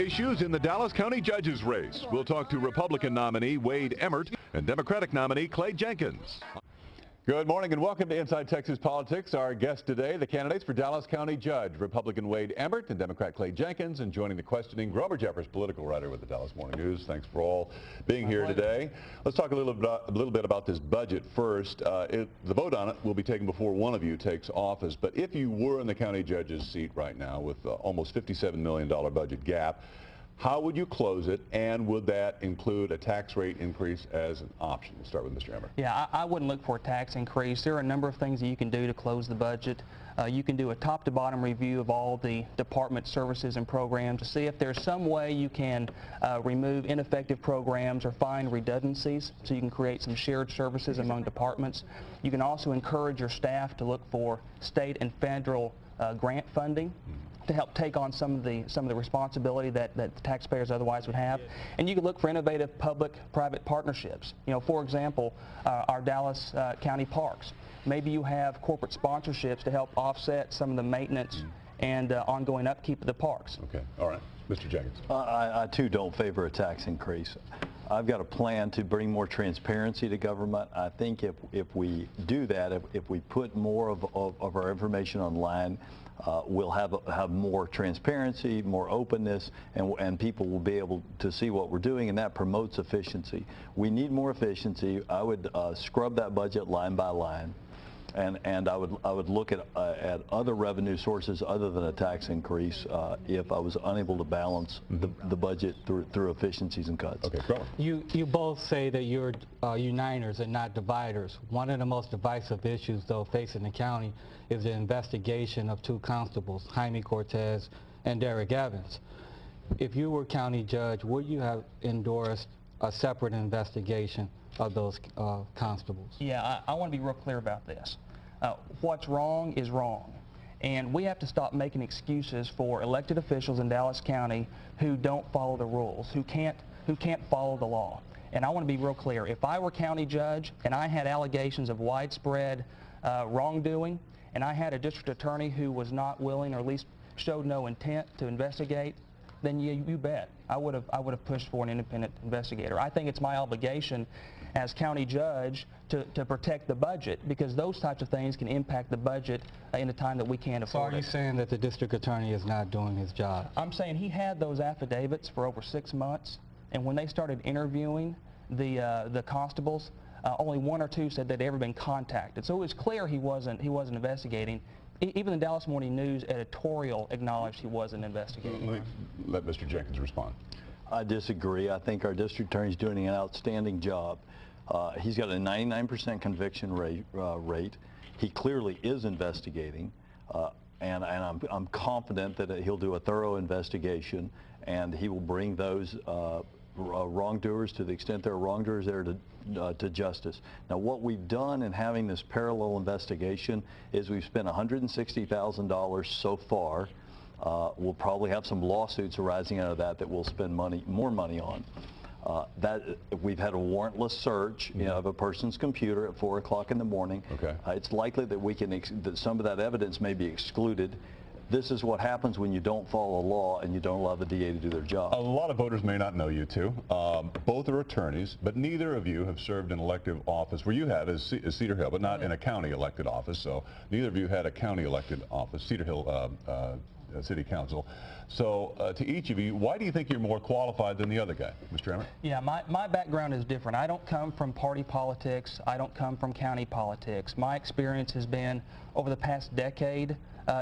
issues in the Dallas County judges race. We'll talk to Republican nominee Wade Emmert and Democratic nominee Clay Jenkins. Good morning and welcome to Inside Texas Politics. Our guest today, the candidates for Dallas County Judge, Republican Wade Emmert and Democrat Clay Jenkins, and joining the questioning, Grover Jeffers, political writer with the Dallas Morning News. Thanks for all being here today. Let's talk a little bit about this budget first. The vote on it will be taken before one of you takes office, but if you were in the county judge's seat right now with almost $57 million budget gap, how would you close it, and would that include a tax rate increase as an option? We'll start with Mr. Emmert. Yeah, I wouldn't look for a tax increase. There are a number of things that you can do to close the budget. You can do a top-to-bottom review of all the department services and programs to see if there's some way you can remove ineffective programs or find redundancies so you can create some shared services among departments. You can also encourage your staff to look for state and federal grant funding to help take on some of the responsibility that the taxpayers otherwise would have. And you can look for innovative public-private partnerships. You know, for example, our Dallas County parks. Maybe you have corporate sponsorships to help offset some of the maintenance and ongoing upkeep of the parks. Okay, all right. Mr. Jenkins. I too don't favor a tax increase. I've got a plan to bring more transparency to government. I think if we do that, if we put more of our information online, we'll have more transparency, more openness, and people will be able to see what we're doing, and that promotes efficiency. We need more efficiency. I would scrub that budget line by line, and I would look at other revenue sources other than a tax increase if I was unable to balance the budget through efficiencies and cuts. Okay, go. You both say that you're uniters and not dividers. One of the most divisive issues, though, facing the county is the investigation of two constables, Jaime Cortez and Derek Evans. If you were county judge, would you have endorsed a separate investigation of those constables? Yeah, I want to be real clear about this. What's wrong is wrong. And we have to stop making excuses for elected officials in Dallas County who don't follow the rules, who can't follow the law. And I want to be real clear. If I were county judge and I had allegations of widespread wrongdoing, and I had a district attorney who was not willing, or at least showed no intent to investigate, then you bet I would have pushed for an independent investigator. I think it's my obligation as county judge to protect the budget, because those types of things can impact the budget in a time that we can't afford. So are you saying that the district attorney is not doing his job? I'm saying he had those affidavits for over 6 months, and when they started interviewing the constables, only 1 or 2 said they'd ever been contacted. So it was clear he wasn't investigating. Even the Dallas Morning News editorial acknowledged he wasn't investigating. Let Mr. Jenkins respond. I disagree. I think our district attorney is doing an outstanding job. He's got a 99% conviction rate. He clearly is investigating, and I'm confident that he'll do a thorough investigation, and he will bring those wrongdoers, to the extent there are wrongdoers there, to justice. Now, what we've done in having this parallel investigation is we've spent $160,000 so far. We'll probably have some lawsuits arising out of that we'll spend more money on. We've had a warrantless search of a person's computer at 4 o'clock in the morning. Okay. It's likely that that some of that evidence may be excluded. This is what happens when you don't follow the law and you don't allow the DA to do their job. A lot of voters may not know you two. Both are attorneys, but neither of you have served in elective office. Where you have is Cedar Hill, but not in a county elected office. So neither of you had a county elected office, Cedar Hill City Council. So to each of you, why do you think you're more qualified than the other guy, Mr. Emmert? Yeah, my background is different. I don't come from party politics. I don't come from county politics. My experience has been, over the past decade,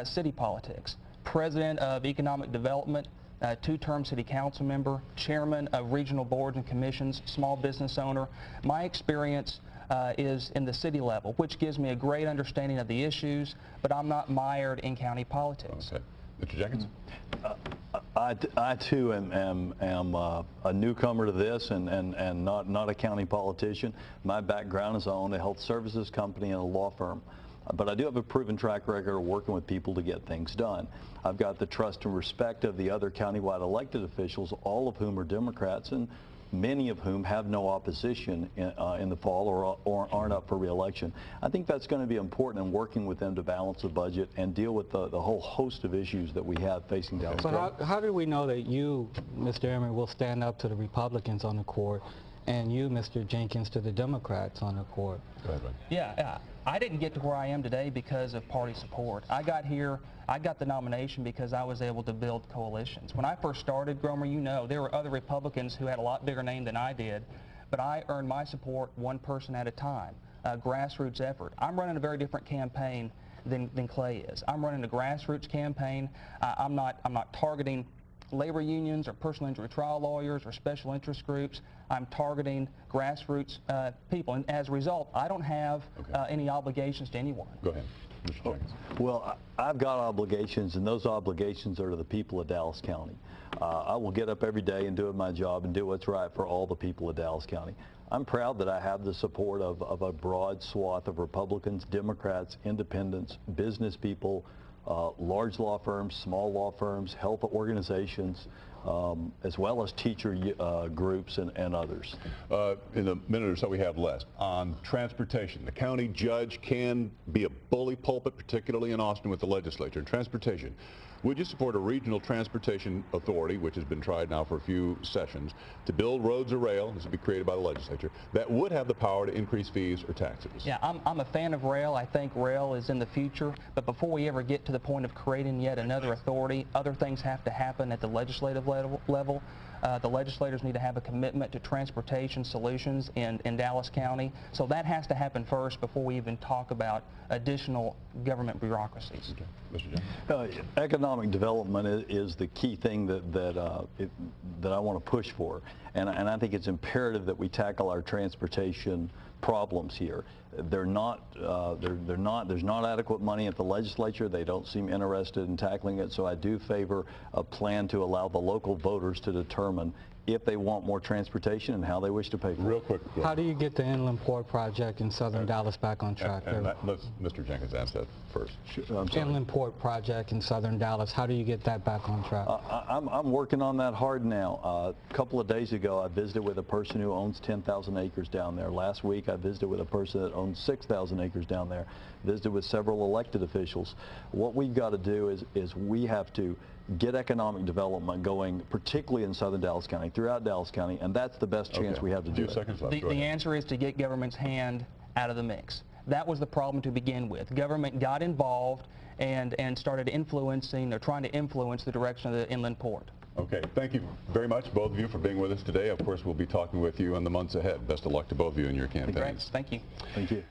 city politics. President of economic development, 2-term city council member, chairman of regional boards and commissions, small business owner. My experience is in the city level, which gives me a great understanding of the issues, but I'm not mired in county politics. Okay. Mr. Jenkins? I too am a newcomer to this and not a county politician. My background is I own a health services company and a law firm. But I do have a proven track record of working with people to get things done. I've got the trust and respect of the other countywide elected officials, all of whom are Democrats, and many of whom have no opposition in the fall or aren't up for re-election. I think that's going to be important in working with them to balance the budget and deal with the whole host of issues that we have facing Dallas County. So how do we know that you, Mr. Emmert, will stand up to the Republicans on the court, and you, Mr. Jenkins, to the Democrats on the court? Go ahead, Ray. Yeah, I didn't get to where I am today because of party support. I got the nomination because I was able to build coalitions. When I first started, Gromer, you know, there were other Republicans who had a lot bigger name than I did, but I earned my support one person at a time, grassroots effort. I'm running a very different campaign than Clay is. I'm running a grassroots campaign. I'm not targeting labor unions or personal injury trial lawyers or special interest groups. I'm targeting grassroots people, and as a result, I don't have any obligations to anyone. Go ahead, Mr. Jenkins. Well, I've got obligations, and those obligations are to the people of Dallas County. I will get up every day and do my job and do what's right for all the people of Dallas County. I'm proud that I have the support of a broad swath of Republicans, Democrats, independents, business people, large law firms, small law firms, health organizations, as well as teacher groups and others. In the minute or so we have left, on transportation, the county judge can be a bully pulpit, particularly in Austin with the legislature. Transportation, would you support a regional transportation authority, which has been tried now for a few sessions, to build roads or rail, this would be created by the legislature, that would have the power to increase fees or taxes? Yeah, I'm a fan of rail. I think rail is in the future, but before we ever get to the point of creating yet another authority, other things have to happen at the legislative level. The legislators need to have a commitment to transportation solutions in Dallas County. So that has to happen first before we even talk about additional government bureaucracies. Okay. Mr. Jones. Economic development is the key thing that I want to push for, and I think it's imperative that we tackle our transportation problems here. There's not adequate money at the legislature. They don't seem interested in tackling it, so I do favor a plan to allow the local voters to determine if they want more transportation and how they wish to pay for it. Real quick. How do you get the Inland Port project in southern Dallas back on track? Let's Mr. Jenkins answer that first. Inland Port project in southern Dallas, how do you get that back on track? I'm working on that hard now. A couple of days ago, I visited with a person who owns 10,000 acres down there. Last week, I visited with a person that owns 6,000 acres down there. Visited with several elected officials. What we've got to do is we have to get economic development going, particularly in southern Dallas County, throughout Dallas County, and that's the best chance we have to do it. Seconds left. The answer is to get government's hand out of the mix. That was the problem to begin with. Government got involved and started influencing, or trying to influence the direction of the inland port. Okay, thank you very much, both of you, for being with us today. Of course, we'll be talking with you in the months ahead. Best of luck to both of you in your campaigns. Great. Thank you. Thank you.